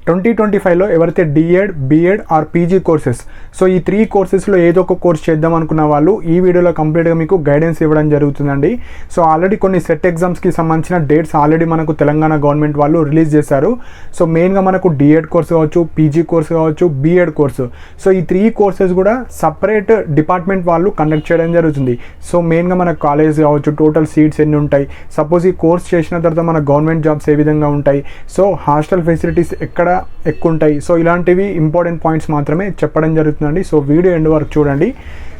2025లో ఎవరైతే DEd, BEd or PG courses, so ఈ 3 కోర్సెస్లో ఏదో ఒక కోర్స్ చేద్దాం అనుకున్న వాళ్ళు ఈ వీడియోలో కంప్లీట్గా మీకు గైడెన్స్ ఇవ్వడం జరుగుతుందండి. సో ఆల్రెడీ కొన్ని సెట్ ఎగ్జామ్స్కి సంబంధించిన డేట్స్ ఆల్రెడీ మనకు తెలంగాణ గవర్నమెంట్ వాళ్ళు రిలీజ్ చేశారు. సో మెయిన్గా మనకు డిఎడ్ కోర్స్ కావచ్చు, పీజీ కోర్స్ కావచ్చు, బిఎడ్ కోర్సు, సో ఈ 3 కోర్సెస్ కూడా సపరేట్ డిపార్ట్మెంట్ వాళ్ళు కండక్ట్ చేయడం జరుగుతుంది. సో మెయిన్గా మన కాలేజ్ కావచ్చు, టోటల్ సీట్స్ ఎన్ని ఉంటాయి, సపోజ్ ఈ కోర్స్ చేసిన తర్వాత మన గవర్నమెంట్ జాబ్స్ ఏ విధంగా ఉంటాయి, సో హాస్టల్ ఫెసిలిటీస్ ఎక్కడ ఎక్కువ ఉంటాయి, సో ఇలాంటివి ఇంపార్టెంట్ పాయింట్స్ మాత్రమే చెప్పడం జరుగుతుందండి. సో వీడియో ఎండ్ వరకు చూడండి.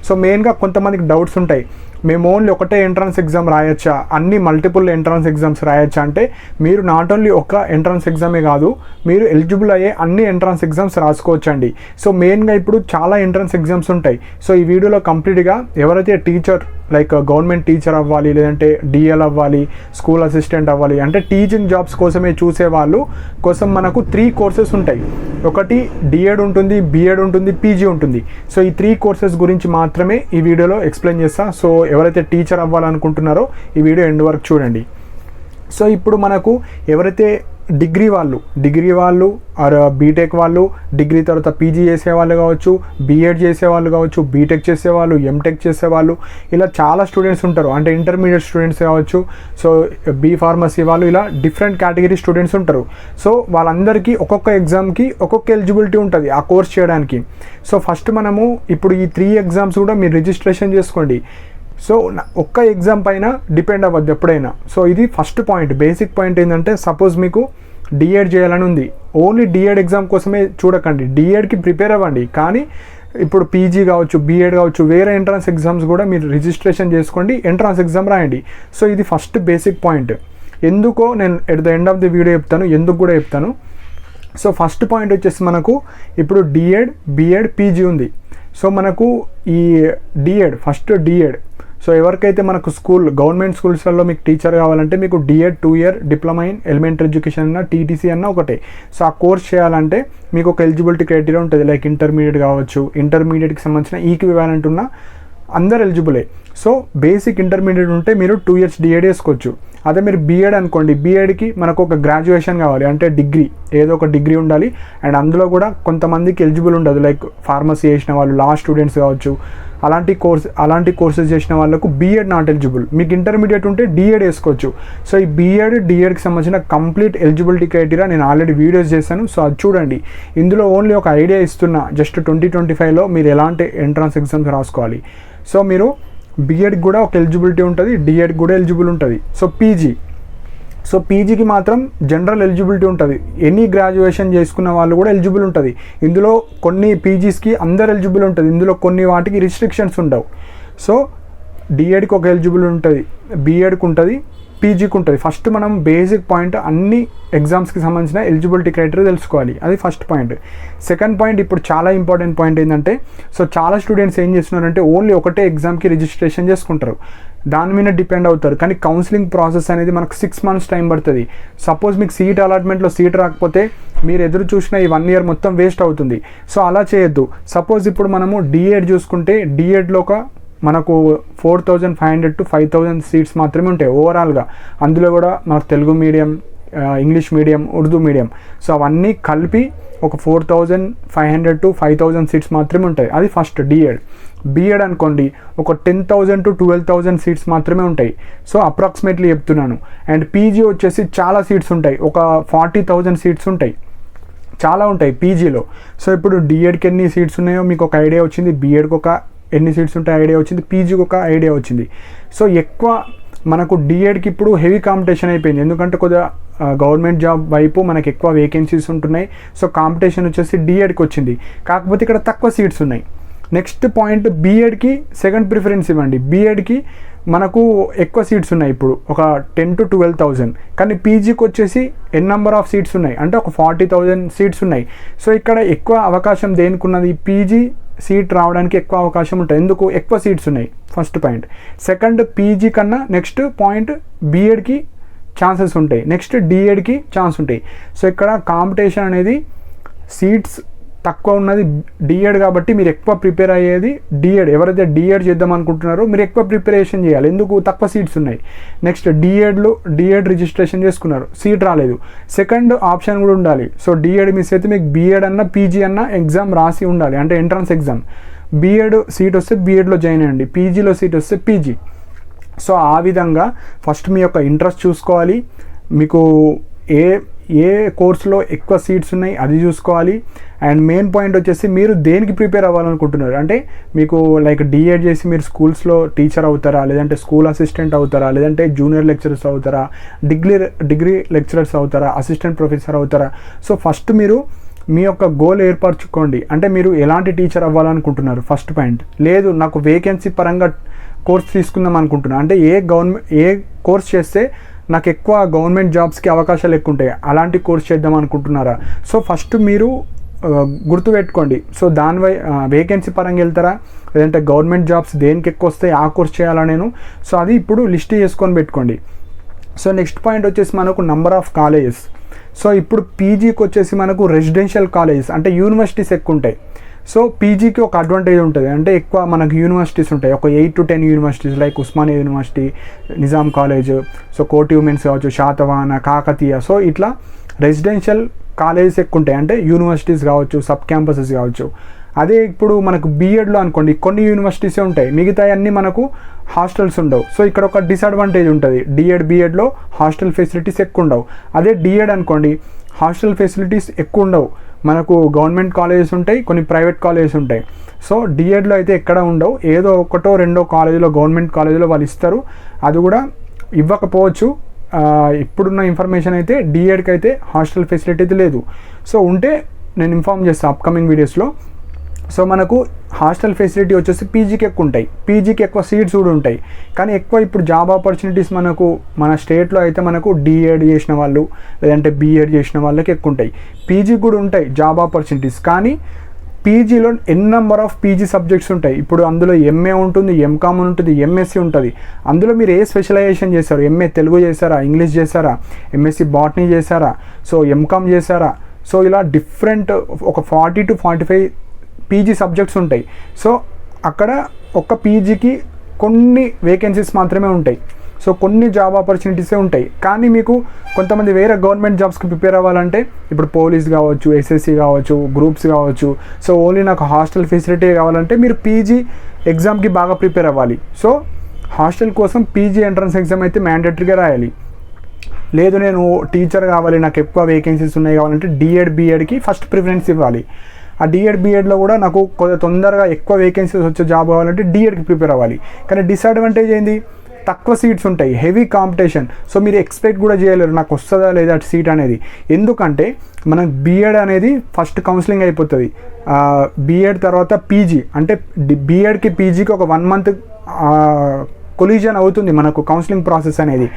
సో మెయిన్గా కొంతమందికి డౌట్స్ ఉంటాయి, మేము ఓన్లీ ఒకటే ఎంట్రన్స్ ఎగ్జామ్ రాయొచ్చా, అన్ని మల్టిపుల్ ఎంట్రన్స్ ఎగ్జామ్స్ రాయొచ్చా అంటే, మీరు నాట్ ఓన్లీ ఒక ఎంట్రన్స్ ఎగ్జామే కాదు, మీరు ఎలిజిబుల్ అయ్యే అన్ని ఎంట్రన్స్ ఎగ్జామ్స్ రాసుకోవచ్చండి. సో మెయిన్గా ఇప్పుడు చాలా ఎంట్రన్స్ ఎగ్జామ్స్ ఉంటాయి. సో ఈ వీడియోలో కంప్లీట్గా ఎవరైతే టీచర్ లైక్ గవర్నమెంట్ టీచర్ అవ్వాలి, లేదంటే డిఎల్ అవ్వాలి, స్కూల్ అసిస్టెంట్ అవ్వాలి, అంటే టీచింగ్ జాబ్స్ కోసమే చూసే వాళ్ళు కోసం మనకు 3 కోర్సెస్ ఉంటాయి. ఒకటి డిఎడ్ ఉంటుంది, బిఎడ్ ఉంటుంది, పీజీ ఉంటుంది. సో ఈ 3 కోర్సెస్ గురించి మాత్రమే ఈ వీడియోలో ఎక్స్ప్లెయిన్ చేస్తా. సో ఎవరైతే టీచర్ అవ్వాలనుకుంటున్నారో ఈ వీడియో ఎండ్ వరకు చూడండి. సో ఇప్పుడు మనకు ఎవరైతే డిగ్రీ వాళ్ళు ఆర్ బీటెక్ వాళ్ళు, డిగ్రీ తర్వాత పీజీ చేసేవాళ్ళు కావచ్చు, బీఎడ్ చేసేవాళ్ళు కావచ్చు, బీటెక్ చేసేవాళ్ళు, ఎంటెక్ చేసేవాళ్ళు, ఇలా చాలా స్టూడెంట్స్ ఉంటారు. అంటే ఇంటర్మీడియట్ స్టూడెంట్స్ కావచ్చు, సో బీ ఫార్మసీ వాళ్ళు, ఇలా డిఫరెంట్ కేటగిరీ స్టూడెంట్స్ ఉంటారు. సో వాళ్ళందరికీ ఒక్కొక్క ఎగ్జామ్కి ఒక్కొక్క ఎలిజిబిలిటీ ఉంటుంది ఆ కోర్స్ చేయడానికి. సో ఫస్ట్ మనము ఇప్పుడు ఈ 3 ఎగ్జామ్స్ కూడా మీరు రిజిస్ట్రేషన్ చేసుకోండి. సో ఒక్క ఎగ్జామ్ పైన డిపెండ్ అవ్వద్దు ఎప్పుడైనా. సో ఇది ఫస్ట్ పాయింట్, బేసిక్ పాయింట్ ఏంటంటే, సపోజ్ మీకు డిఎడ్ చేయాలని ఉంది, ఓన్లీ డిఎడ్ ఎగ్జామ్ కోసమే చూడకండి, డిఎడ్కి ప్రిపేర్ అవ్వండి. కానీ ఇప్పుడు పీజీ కావచ్చు, బిఎడ్ కావచ్చు, వేరే ఎంట్రన్స్ ఎగ్జామ్స్ కూడా మీరు రిజిస్ట్రేషన్ చేసుకోండి, ఎంట్రన్స్ ఎగ్జామ్ రాయండి. సో ఇది ఫస్ట్ బేసిక్ పాయింట్. ఎందుకో నేను at the end of the video చెప్తాను, ఎందుకు కూడా చెప్తాను. సో ఫస్ట్ పాయింట్ వచ్చేసి మనకు ఇప్పుడు డిఎడ్, బిఎడ్, పీజీ ఉంది. సో మనకు ఈ ఫస్ట్ డిఎడ్, సో ఎవరికైతే మనకు గవర్నమెంట్ స్కూల్స్లలో మీకు టీచర్ కావాలంటే మీకు DEd 2 year diploma in elementary education అన్న, టీటీసీ అన్న ఒకటే. సో ఆ కోర్స్ చేయాలంటే మీకు ఒక ఎలిజిబిలిటీ క్రైటీరియా ఉంటుంది, లైక్ ఇంటర్మీడియట్ కావచ్చు, ఇంటర్మీడియట్కి సంబంధించిన ఈక్వివాలెంట్ ఉన్న అందరు ఎలిజిబులే. సో బేసిక్ ఇంటర్మీడియట్ ఉంటే మీరు 2 ఇయర్స్ డిఎడ్ వేసుకోవచ్చు. అదే మీరు బీఎడ్ అనుకోండి, బీఎడ్కి మనకు ఒక గ్రాడ్యుయేషన్ కావాలి, అంటే డిగ్రీ, ఏదో ఒక డిగ్రీ ఉండాలి. అండ్ అందులో కూడా కొంతమందికి ఎలిజిబుల్ ఉండదు, లైక్ ఫార్మసీ చేసిన వాళ్ళు, లా స్టూడెంట్స్ కావచ్చు, అలాంటి కోర్సెస్ చేసిన వాళ్ళకు బీఎడ్ నాట్ ఎలిజిబుల్. మీకు ఇంటర్మీడియట్ ఉంటే డిఎడ్ వేసుకోవచ్చు. సో ఈ డిఎడ్కి సంబంధించిన కంప్లీట్ ఎలిజిబిలిటీ క్రైటీరియా నేను ఆల్రెడీ వీడియోస్ చేశాను, సో అది చూడండి. ఇందులో ఓన్లీ ఒక ఐడియా ఇస్తున్నా, జస్ట్ 2025లో మీరు ఎలాంటి ఎంట్రన్స్ ఎగ్జామ్స్ రాసుకోవాలి. సో మీరు బిఎడ్కి కూడా ఒక ఎలిజిబిలిటీ ఉంటుంది, డిఎడ్కి కూడా ఎలిజిబుల్ ఉంటుంది. సో పీజీకి మాత్రం జనరల్ ఎలిజిబిలిటీ ఉంటుంది, ఎనీ గ్రాడ్యుయేషన్ చేసుకున్న వాళ్ళు కూడా ఎలిజిబుల్ ఉంటుంది. ఇందులో కొన్ని పీజీస్కి అందరు ఎలిజిబుల్ ఉంటుంది, ఇందులో కొన్ని వాటికి రిస్ట్రిక్షన్స్ ఉండవు. సో డిఎడ్కి ఒక ఎలిజిబుల్ ఉంటుంది, బిఎడ్కి ఉంటుంది, పీజీకి ఉంటుంది. ఫస్ట్ మనం బేసిక్ పాయింట్ అన్ని ఎగ్జామ్స్కి సంబంధించిన ఎలిజిబిలిటీ క్రైటీరియా తెలుసుకోవాలి, అది ఫస్ట్ పాయింట్. సెకండ్ పాయింట్, ఇప్పుడు చాలా ఇంపార్టెంట్ పాయింట్ ఏంటంటే, సో చాలా స్టూడెంట్స్ ఏం చేస్తున్నారంటే ఓన్లీ ఒకటే ఎగ్జామ్కి రిజిస్ట్రేషన్ చేసుకుంటారు, దాని మీద డిపెండ్ అవుతారు. కానీ కౌన్సిలింగ్ ప్రాసెస్ అనేది మనకు 6 మంత్స్ టైం పడుతుంది. సపోజ్ మీకు సీట్ అలాట్మెంట్లో సీట్ రాకపోతే మీరు ఎదురు చూసిన ఈ 1 ఇయర్ మొత్తం వేస్ట్ అవుతుంది. సో అలా చేయొద్దు. సపోజ్ ఇప్పుడు మనము డిఎడ్ చూసుకుంటే, డిఎడ్లో మనకు 4,500 to 5,000 సీట్స్ మాత్రమే ఉంటాయి ఓవరాల్గా. అందులో కూడా మనకు Telugu medium, English medium, Urdu medium, so అవన్నీ కలిపి ఒక 4,500 to 5,000 సీట్స్ మాత్రమే ఉంటాయి. అది ఫస్ట్ డిఎడ్. బిఎడ్ అనుకోండి ఒక 10,000 to 12,000 సీట్స్ మాత్రమే ఉంటాయి. సో అప్రాక్సిమేట్లీ చెప్తున్నాను. అండ్ పీజీ వచ్చేసి చాలా సీట్స్ ఉంటాయి, ఒక 40,000 సీట్స్ ఉంటాయి, చాలా ఉంటాయి పీజీలో. సో ఇప్పుడు డిఎడ్కి ఎన్ని సీట్స్ ఉన్నాయో మీకు ఒక ఐడియా వచ్చింది, బిఎడ్కి ఒక ఎన్ని సీట్స్ ఉంటాయి ఐడియా వచ్చింది, పీజీకి ఒక ఐడియా వచ్చింది. సో ఎక్కువ మనకు డిఎడ్కి ఇప్పుడు హెవీ కాంపిటీషన్ అయిపోయింది, ఎందుకంటే కొద్దిగా గవర్నమెంట్ జాబ్ వైపు మనకు ఎక్కువ వేకెన్సీస్ ఉంటున్నాయి. సో కాంపిటీషన్ వచ్చేసి డిఎడ్కి వచ్చింది, కాకపోతే ఇక్కడ తక్కువ సీట్స్ ఉన్నాయి. నెక్స్ట్ పాయింట్, బీఎడ్కి సెకండ్ ప్రిఫరెన్స్ ఇవ్వండి. బీఎడ్కి మనకు ఎక్కువ సీట్స్ ఉన్నాయి, ఇప్పుడు ఒక 10,000 to 12,000. కానీ పీజీకి వచ్చేసి నెంబర్ ఆఫ్ సీట్స్ ఉన్నాయి, అంటే ఒక 40,000 సీట్స్ ఉన్నాయి. సో ఇక్కడ ఎక్కువ అవకాశం దేనికి ఉన్నది, పీజీ సీట్ రావడానికి ఎక్కువ అవకాశం ఉంటుంది, ఎందుకు ఎక్కువ సీట్స్ ఉన్నాయి, ఫస్ట్ పాయింట్. సెకండ్, పీజీ కన్నా నెక్స్ట్ పాయింట్ బీఎడ్కి ఛాన్సెస్ ఉంటాయి, నెక్స్ట్ డిఎడ్కి ఛాన్స్ ఉంటాయి. సో ఇక్కడ కాంపిటీషన్ అనేది సీట్స్ తక్కువ ఉన్నది డిఎడ్ కాబట్టి మీరు ఎక్కువ ప్రిపేర్ అయ్యేది డిఎడ్. ఎవరైతే డిఎడ్ చేద్దాం అనుకుంటున్నారో మీరు ఎక్కువ ప్రిపరేషన్ చేయాలి, ఎందుకు తక్కువ సీట్స్ ఉన్నాయి. నెక్స్ట్ డిఎడ్ రిజిస్ట్రేషన్ చేసుకున్నారు, సీట్ రాలేదు, సెకండ్ ఆప్షన్ కూడా ఉండాలి. సో డిఎడ్ మిస్ అయితే మీకు బిఎడ్ అన్న పీజీ అన్న ఎగ్జామ్ రాసి ఉండాలి, అంటే ఎంట్రన్స్ ఎగ్జామ్. బిఎడ్ సీట్ వస్తే బిఎడ్లో జాయిన్ అయ్యండి, పీజీలో సీట్ వస్తే పీజీ. సో ఆ విధంగా ఫస్ట్ మీ యొక్క ఇంట్రెస్ట్ చూసుకోవాలి, మీకు ఏ కోర్సులో ఎక్కువ సీట్స్ ఉన్నాయి అది చూసుకోవాలి. అండ్ మెయిన్ పాయింట్ వచ్చేసి మీరు దేనికి ప్రిపేర్ అవ్వాలనుకుంటున్నారు, అంటే మీకు లైక్ డిఎడ్ చేసి మీరు స్కూల్స్లో టీచర్ అవుతారా, లేదంటే స్కూల్ అసిస్టెంట్ అవుతారా, లేదంటే జూనియర్ లెక్చరర్స్ అవుతారా, డిగ్రీ లెక్చరర్స్ అవుతారా, అసిస్టెంట్ ప్రొఫెసర్ అవుతారా. సో ఫస్ట్ మీరు మీ యొక్క గోల్ ఏర్పరచుకోండి, అంటే మీరు ఎలాంటి టీచర్ అవ్వాలనుకుంటున్నారు ఫస్ట్ పాయింట్. లేదు నాకు వేకెన్సీ పరంగా కోర్స్ తీసుకుందాం అనుకుంటున్నాను, అంటే ఏ కోర్స్ చేస్తే నాకు ఎక్కువ గవర్నమెంట్ జాబ్స్కి అవకాశాలు ఎక్కువ ఉంటాయి అలాంటి కోర్స్ చేద్దాం అనుకుంటున్నారా. సో ఫస్ట్ మీరు గుర్తుపెట్టుకోండి. సో వేకెన్సీ పరంగా వెళ్తారా, లేదంటే గవర్నమెంట్ జాబ్స్ దేనికి ఎక్కువ వస్తాయి ఆ కోర్స్ చేయాలా నేను. సో అది ఇప్పుడు లిస్ట్ చేసుకొని పెట్టుకోండి. సో నెక్స్ట్ పాయింట్ వచ్చేసి మనకు నంబర్ ఆఫ్ కాలేజెస్. సో ఇప్పుడు పీజీకి వచ్చేసి మనకు రెసిడెన్షియల్ కాలేజెస్ అంటే యూనివర్సిటీస్ ఎక్కువ ఉంటాయి. సో పీజీకి ఒక అడ్వాంటేజ్ ఉంటుంది, అంటే ఎక్కువ మనకు యూనివర్సిటీస్ ఉంటాయి, ఒక 8 to 10 universities like Osmania university, Nizam college, so కోటి ఉమెన్స్ కావచ్చు, శాతవాహన, కాకతీయ. సో ఇట్లా రెసిడెన్షియల్ కాలేజెస్ ఎక్కువ ఉంటాయి, అంటే యూనివర్సిటీస్ కావచ్చు, సబ్ క్యాంపసెస్ కావచ్చు. అదే ఇప్పుడు మనకు బీఎడ్లో అనుకోండి కొన్ని యూనివర్సిటీసే ఉంటాయి, మిగతా అన్నీ మనకు హాస్టల్స్ ఉండవు. సో ఇక్కడ ఒక డిసడ్వాంటేజ్ ఉంటుంది, బీఎడ్లో హాస్టల్ ఫెసిలిటీస్ ఎక్కువ ఉండవు. అదే డిఎడ్ అనుకోండి హాస్టల్ ఫెసిలిటీస్ ఎక్కువ ఉండవు, మనకు గవర్నమెంట్ కాలేజెస్ ఉంటాయి, కొన్ని ప్రైవేట్ కాలేజెస్ ఉంటాయి. సో డిఎడ్లో అయితే ఎక్కడ ఉండవు, ఏదో ఒకటో రెండో కాలేజీలో గవర్నమెంట్ కాలేజీలో వాళ్ళు ఇస్తారు, అది కూడా ఇవ్వకపోవచ్చు. ఇప్పుడున్న ఇన్ఫర్మేషన్ అయితే డిఎడ్కి అయితే హాస్టల్ ఫెసిలిటీ అయితే లేదు. సో ఉంటే నేను ఇన్ఫార్మ్ చేస్తాను అప్కమింగ్ వీడియోస్లో. సో మనకు హాస్టల్ ఫెసిలిటీ వచ్చేసి పీజీకి ఎక్కువ ఉంటాయి, పీజీకి ఎక్కువ సీట్స్ కూడా ఉంటాయి. కానీ ఎక్కువ ఇప్పుడు జాబ్ ఆపర్చునిటీస్ మనకు మన స్టేట్లో అయితే మనకు డిఎడ్ చేసిన వాళ్ళు లేదంటే బీఎడ్ చేసిన వాళ్ళకి ఎక్కువ ఉంటాయి. పీజీకి కూడా ఉంటాయి జాబ్ ఆపర్చునిటీస్, కానీ పీజీలో నెంబర్ ఆఫ్ పీజీ సబ్జెక్ట్స్ ఉంటాయి. ఇప్పుడు అందులో ఎంఏ ఉంటుంది, ఎంకామ్ ఉంటుంది, ఎంఎస్సి ఉంటుంది. అందులో మీరు ఏ స్పెషలైజేషన్ చేశారు, ఎంఏ తెలుగు చేశారా, ఇంగ్లీష్ చేశారా, ఎంఎస్సి బాటనీ చేశారా, సో ఎంకామ్ చేశారా. సో ఇలా డిఫరెంట్ ఒక 40 to 45 పీజీ సబ్జెక్ట్స్ ఉంటాయి. సో అక్కడ ఒక పీజీకి కొన్ని వేకెన్సీస్ మాత్రమే ఉంటాయి, సో కొన్ని జాబ్ ఆపర్చునిటీసే ఉంటాయి. కానీ మీకు కొంతమంది వేరే గవర్నమెంట్ జాబ్స్కి ప్రిపేర్ అవ్వాలంటే ఇప్పుడు పోలీస్ కావచ్చు, ఎస్ఎస్సి కావచ్చు, గ్రూప్స్ కావచ్చు, సో ఓన్లీ నాకు హాస్టల్ ఫెసిలిటీ కావాలంటే మీరు పీజీ ఎగ్జామ్కి బాగా ప్రిపేర్ అవ్వాలి. సో హాస్టల్ కోసం పీజీ ఎంట్రన్స్ ఎగ్జామ్ అయితే మ్యాండేటరీగా రాయాలి. లేదు నేను టీచర్ కావాలి, నాకు ఎక్కువ వేకెన్సీస్ ఉన్నాయి కావాలంటే డిఎడ్ బీఎడ్కి ఫస్ట్ ప్రిఫరెన్స్ ఇవ్వాలి. ఆ డిఎడ్ బీఎడ్లో కూడా నాకు తొందరగా ఎక్కువ వేకెన్సీస్ వచ్చే జాబ్ కావాలంటే డిఎడ్కి ప్రిపేర్ అవ్వాలి. కానీ డిసడ్వాంటేజ్ ఏంది, తక్కువ సీట్స్ ఉంటాయి, హెవీ కాంపిటీషన్. సో మీరు ఎక్స్పెక్ట్ కూడా చేయలేరు నాకు వస్తుందా లేదా సీట్ అనేది. ఎందుకంటే మనకు బీఎడ్ అనేది ఫస్ట్ కౌన్సిలింగ్ అయిపోతుంది, బీఎడ్ తర్వాత పీజీ, అంటే బీఎడ్కి పీజీకి ఒక 1 month కొలిజన్ అవుతుంది మనకు కౌన్సిలింగ్ ప్రాసెస్ అనేది.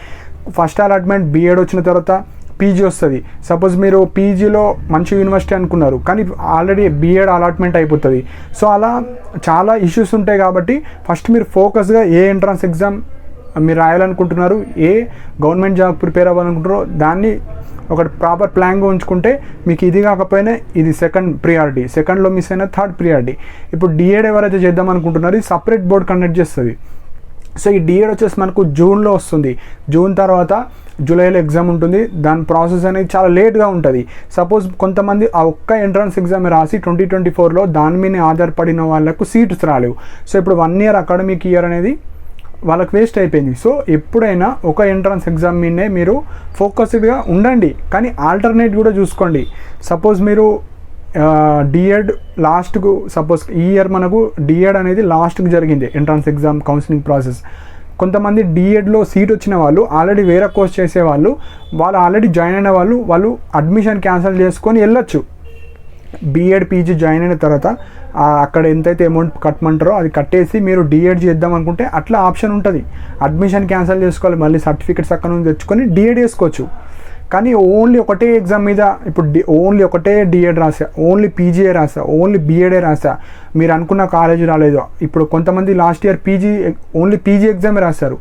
ఫస్ట్ అలాట్మెంట్ బీఎడ్ వచ్చిన తర్వాత పీజీ వస్తుంది. సపోజ్ మీరు పీజీలో మంచి యూనివర్సిటీ అనుకున్నారు, కానీ ఆల్రెడీ బీఎడ్ అలాట్మెంట్ అయిపోతుంది. సో అలా చాలా ఇష్యూస్ ఉంటాయి. కాబట్టి ఫస్ట్ మీరు ఫోకస్గా ఏ ఎంట్రన్స్ ఎగ్జామ్ మీరు రాయాలనుకుంటున్నారు, ఏ గవర్నమెంట్ జాబ్ ప్రిపేర్ అవ్వాలనుకుంటారో దాన్ని ఒక ప్రాపర్ ప్లాన్గా ఉంచుకుంటే మీకు ఇది కాకపోయినా ఇది సెకండ్ ప్రియారిటీ, సెకండ్లో మిస్ అయినా థర్డ్ ప్రియారిటీ. ఇప్పుడు డిఎడ్ ఎవరైతే చేద్దాం అనుకుంటున్నారో ఇది సపరేట్ బోర్డ్ కండక్ట్ చేస్తుంది. సో ఈ డిఎడ్ వచ్చేసి మనకు జూన్లో వస్తుంది, జూన్ తర్వాత జూలైలో ఎగ్జామ్ ఉంటుంది. దాని ప్రాసెస్ అనేది చాలా లేట్గా ఉంటుంది. సపోజ్ కొంతమంది ఆ ఒక్క ఎంట్రన్స్ ఎగ్జామ్ రాసి 2024లో దాని మీద ఆధారపడిన వాళ్ళకు సీట్స్ రాలేవు. సో ఇప్పుడు 1 year అకాడమిక్ ఇయర్ అనేది వాళ్ళకి వేస్ట్ అయిపోయింది. సో ఎప్పుడైనా ఒక ఎంట్రన్స్ ఎగ్జామ్ మీదనే మీరు ఫోకస్డ్గా ఉండండి, కానీ ఆల్టర్నేట్ కూడా చూసుకోండి. సపోజ్ మీరు డిఎడ్ లాస్ట్కు, సపోజ్ ఈ ఇయర్ మనకు డిఎడ్ అనేది లాస్ట్కి జరిగింది ఎంట్రన్స్ ఎగ్జామ్ కౌన్సిలింగ్ ప్రాసెస్. కొంతమంది డిఎడ్లో సీట్ వచ్చిన వాళ్ళు ఆల్రెడీ వేరే కోర్స్ చేసేవాళ్ళు, వాళ్ళు ఆల్రెడీ జాయిన్ అయిన వాళ్ళు అడ్మిషన్ క్యాన్సిల్ చేసుకొని వెళ్ళొచ్చు. బీఎడ్ పీజీ జాయిన్ అయిన తర్వాత అక్కడ ఎంతైతే అమౌంట్ కట్టమంటారో అది కట్టేసి మీరు డిఎడ్ చేద్దాం అనుకుంటే అట్లా ఆప్షన్ ఉంటుంది. అడ్మిషన్ క్యాన్సిల్ చేసుకోవాలి, మళ్ళీ సర్టిఫికెట్స్ అక్కడ నుంచి తెచ్చుకొని డిఎడ్ చేసుకోవచ్చు. కానీ ఓన్లీ ఒకటే ఎగ్జామ్ మీద ఇప్పుడు ఓన్లీ ఒకటే డిఎడ్ రాసా, ఓన్లీ పీజీఏ రాసా, ఓన్లీ బీఎడే రాసా, మీరు అనుకున్న కాలేజీ రాలేదు. ఇప్పుడు కొంతమంది లాస్ట్ ఇయర్ ఓన్లీ పీజీ ఎగ్జామే రాశారు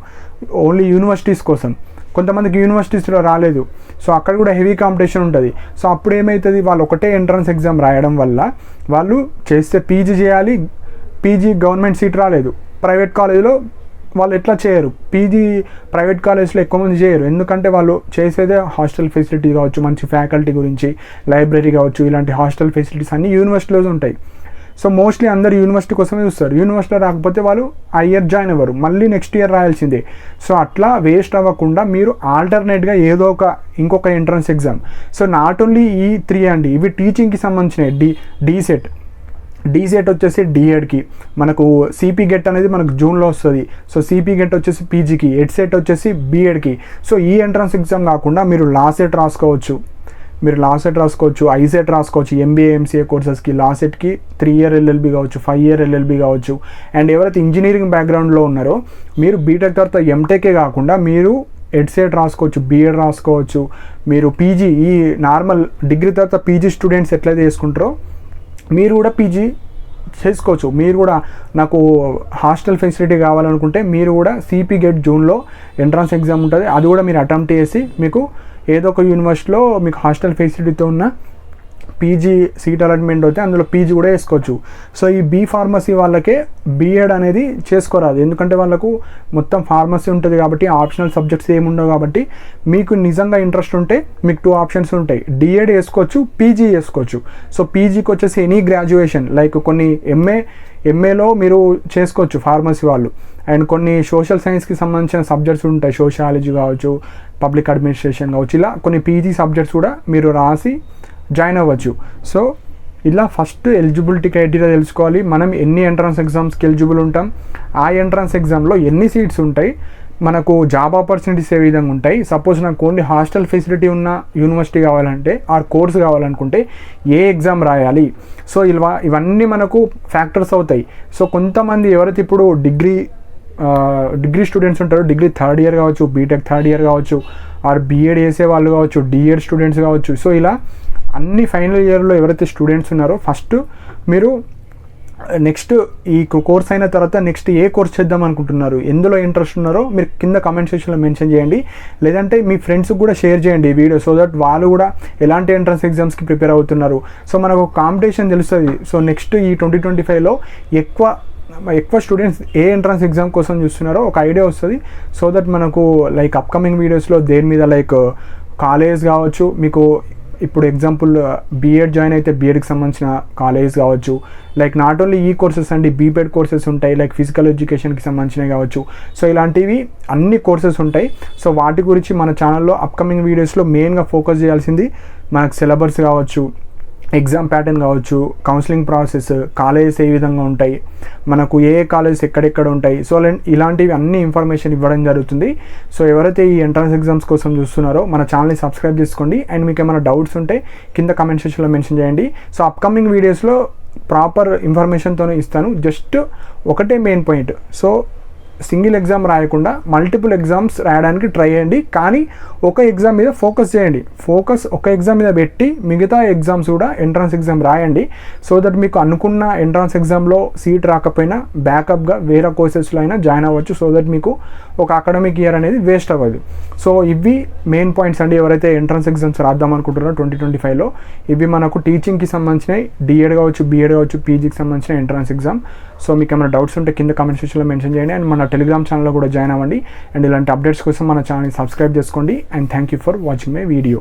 ఓన్లీ యూనివర్సిటీస్ కోసం. కొంతమందికి యూనివర్సిటీస్లో రాలేదు, సో అక్కడ కూడా హెవీ కాంపిటీషన్ ఉంటుంది. సో అప్పుడు ఏమవుతుంది, వాళ్ళు ఒకటే ఎంట్రన్స్ ఎగ్జామ్ రాయడం వల్ల వాళ్ళు చేస్తే పీజీ చేయాలి, పీజీ గవర్నమెంట్ సీట్ రాలేదు, ప్రైవేట్ కాలేజీలో వాళ్ళు ఎట్లా చేయరు, పీజీ ప్రైవేట్ కాలేజ్లో ఎక్కువ మంది చేయరు, ఎందుకంటే వాళ్ళు చేసేదే హాస్టల్ ఫెసిలిటీ కావచ్చు, మంచి ఫ్యాకల్టీ గురించి, లైబ్రరీ కావచ్చు, ఇలాంటి హాస్టల్ ఫెసిలిటీస్ అన్నీ యూనివర్సిటీలో ఉంటాయి. సో మోస్ట్లీ అందరు యూనివర్సిటీ కోసమే చూస్తారు, యూనివర్సిటీలో రాకపోతే వాళ్ళు ఆ ఇయర్ జాయిన్ అవ్వరు, మళ్ళీ నెక్స్ట్ ఇయర్ రాయాల్సిందే. సో అట్లా వేస్ట్ అవ్వకుండా మీరు ఆల్టర్నేట్గా ఏదో ఇంకొక entrance exam. So not only ఈ 3 అండి, ఇవి టీచింగ్కి సంబంధించినవి. డీసెట్ వచ్చేసి డిఎడ్కి, మనకు సిపి గెట్ అనేది మనకు జూన్లో వస్తుంది. సో సిపి గెట్ వచ్చేసి పీజీకి, ఎడ్సెట్ వచ్చేసి బీఎడ్కి. సో ఈ ఎంట్రన్స్ ఎగ్జామ్ కాకుండా మీరు లాసెట్ రాసుకోవచ్చు, ఐసెట్ రాసుకోవచ్చు, ఎంబీఏ ఎంసీఏ కోర్సెస్కి. లాసెట్కి 3 year ఎల్ఎల్బి కావచ్చు, 5 year ఎల్ఎల్బి కావచ్చు. అండ్ ఎవరైతే ఇంజనీరింగ్ బ్యాక్గ్రౌండ్లో ఉన్నారో మీరు బీటెక్ తర్వాత ఎంటెకే కాకుండా మీరు ఎడ్సెట్ రాసుకోవచ్చు, బీఎడ్ రాసుకోవచ్చు. మీరు పీజీ, ఈ నార్మల్ డిగ్రీ తర్వాత పీజీ స్టూడెంట్స్ ఎట్లయితే చేసుకుంటారో మీరు కూడా పీజీ చేసుకోవచ్చు. మీరు కూడా నాకు హాస్టల్ ఫెసిలిటీ కావాలనుకుంటే మీరు కూడా సిపి గెట్ జూన్లో ఎంట్రన్స్ ఎగ్జామ్ ఉంటుంది, అది కూడా మీరు అటెంప్ట్ చేసి మీకు ఏదో ఒక యూనివర్సిటీలో మీకు హాస్టల్ ఫెసిలిటీతో ఉన్న పీజీ సీట్ అలాట్మెంట్ అయితే అందులో పీజీ కూడా వేసుకోవచ్చు. సో ఈ బీ ఫార్మసీ వాళ్ళకే బీఎడ్ అనేది చేసుకోరాదు, ఎందుకంటే వాళ్ళకు మొత్తం ఫార్మసీ ఉంటుంది కాబట్టి ఆప్షనల్ సబ్జెక్ట్స్ ఏముండవు. కాబట్టి మీకు నిజంగా ఇంట్రెస్ట్ ఉంటే మీకు 2 options ఉంటాయి, డిఎడ్ వేసుకోవచ్చు, పీజీ చేసుకోవచ్చు. సో పీజీకి వచ్చేసి ఎనీ గ్రాడ్యుయేషన్, లైక్ కొన్ని ఎంఏలో మీరు చేసుకోవచ్చు ఫార్మసీ వాళ్ళు. అండ్ కొన్ని సోషల్ సైన్స్కి సంబంధించిన సబ్జెక్ట్స్ ఉంటాయి, సోషియాలజీ కావచ్చు, పబ్లిక్ అడ్మినిస్ట్రేషన్ కావచ్చు, ఇలా కొన్ని పీజీ సబ్జెక్ట్స్ కూడా మీరు రాసి జాయిన్ అవ్వచ్చు. సో ఇలా ఫస్ట్ ఎలిజిబిలిటీ క్రైటీరియా తెలుసుకోవాలి, మనం ఎన్ని ఎంట్రన్స్ ఎగ్జామ్స్కి ఎలిజిబుల్ ఉంటాం, ఆ ఎంట్రన్స్ ఎగ్జామ్లో ఎన్ని సీట్స్ ఉంటాయి, మనకు జాబ్ ఆపర్చునిటీస్ ఏ విధంగా ఉంటాయి. సపోజ్ నాకు ఓన్లీ హాస్టల్ ఫెసిలిటీ ఉన్న యూనివర్సిటీ కావాలంటే ఆర్ కోర్స్ కావాలనుకుంటే ఏ ఎగ్జామ్ రాయాలి. సో ఇవన్నీ మనకు ఫ్యాక్టర్స్ అవుతాయి. సో కొంతమంది ఎవరైతే ఇప్పుడు డిగ్రీ స్టూడెంట్స్ ఉంటారో, డిగ్రీ 3rd year కావచ్చు, బీటెక్ 3rd year కావచ్చు, ఆర్ బీఎడ్ చేసే వాళ్ళు కావచ్చు, డిఎడ్ స్టూడెంట్స్ కావచ్చు. సో ఇలా అన్ని ఫైనల్ ఇయర్లో ఎవరైతే స్టూడెంట్స్ ఉన్నారో ఫస్ట్ మీరు నెక్స్ట్ ఈ కోర్స్ అయిన తర్వాత నెక్స్ట్ ఏ కోర్స్ చేద్దాం అనుకుంటున్నారు, ఎందులో ఇంట్రెస్ట్ ఉన్నారో మీరు కింద కామెంట్ సెక్షన్లో మెన్షన్ చేయండి, లేదంటే మీ ఫ్రెండ్స్కి కూడా షేర్ చేయండి ఈ వీడియో, సో దట్ వాళ్ళు కూడా ఎలాంటి ఎంట్రన్స్ ఎగ్జామ్స్కి ప్రిపేర్ అవుతున్నారు. సో మనకు కాంపిటీషన్ తెలుస్తుంది. సో నెక్స్ట్ ఈ 2025లో ఎక్కువ స్టూడెంట్స్ ఏ ఎంట్రన్స్ ఎగ్జామ్ కోసం చూస్తున్నారో ఒక ఐడియా వస్తుంది. సో దట్ మనకు లైక్ అప్కమింగ్ వీడియోస్లో దేని మీద లైక్ కాలేజ్ కావచ్చు, మీకు ఇప్పుడు ఎగ్జాంపుల్ బీఎడ్ జాయిన్ అయితే బీఎడ్కి సంబంధించిన కాలేజ్ కావచ్చు, లైక్ నాట్ ఓన్లీ ఈ కోర్సెస్ అండి, బీపెడ్ కోర్సెస్ ఉంటాయి, లైక్ ఫిజికల్ ఎడ్యుకేషన్కి సంబంధించినవి కావచ్చు. సో ఇలాంటివి అన్ని కోర్సెస్ ఉంటాయి. సో వాటి గురించి మన ఛానల్లో అప్కమింగ్ వీడియోస్లో మెయిన్గా ఫోకస్ చేయాల్సింది మనకు సిలబస్ కావచ్చు, ఎగ్జామ్ ప్యాటర్న్ కావచ్చు, కౌన్సిలింగ్ ప్రాసెస్, కాలేజెస్ ఏ విధంగా ఉంటాయి, మనకు ఏ కాలేజెస్ ఎక్కడెక్కడ ఉంటాయి. సో ఇలాంటివి అన్ని ఇన్ఫర్మేషన్ ఇవ్వడం జరుగుతుంది. సో ఎవరైతే ఈ ఎంట్రన్స్ ఎగ్జామ్స్ కోసం చూస్తున్నారో మన ఛానల్ని సబ్స్క్రైబ్ చేసుకోండి. అండ్ మీకు ఏమైనా డౌట్స్ ఉంటే కింద కామెంట్ సెక్షన్లో మెన్షన్ చేయండి. సో అప్కమింగ్ వీడియోస్లో ప్రాపర్ ఇన్ఫర్మేషన్తోనే ఇస్తాను. జస్ట్ ఒకటే main point, so single exam రాయకుండా మల్టిపుల్ ఎగ్జామ్స్ రాయడానికి ట్రై చేయండి, కానీ ఒక ఎగ్జామ్ మీద ఫోకస్ చేయండి. ఒక ఎగ్జామ్ మీద పెట్టి మిగతా ఎగ్జామ్స్ కూడా ఎంట్రన్స్ ఎగ్జామ్ రాయండి. సో దట్ మీకు అనుకున్న ఎంట్రన్స్ ఎగ్జామ్లో సీట్ రాకపోయినా బ్యాకప్గా వేరే కోర్సెస్లో అయినా జాయిన్ అవ్వచ్చు. సో దట్ మీకు ఒక అకాడమిక్ ఇయర్ అనేది వేస్ట్ అవ్వదు. సో ఇవి మెయిన్ పాయింట్స్ అండి. ఎవరైతే ఎంట్రన్స్ ఎగ్జామ్స్ రాద్దాం అనుకుంటున్నారో 2025లో ఇవి మనకు టీచింగ్కి సంబంధించినవి, డిఎడ్ కావచ్చు, బీఎడ్ కావచ్చు, పీజీకి సంబంధించిన ఎంట్రన్స్ ఎగ్జామ్. సో మీకు ఏమైనా డౌట్స్ ఉంటే కింద కామెంట్ సెక్షన్లో మెన్షన్ చేయండి. అండ్ మన టెలిగ్రామ్ ఛానల్లో కూడా జాయిన్ అవ్వండి. అండ్ ఇలాంటి అప్డేట్స్ కోసం మన ఛానల్ని సబ్స్క్రైబ్ చేసుకోండి. And thank you for watching my video.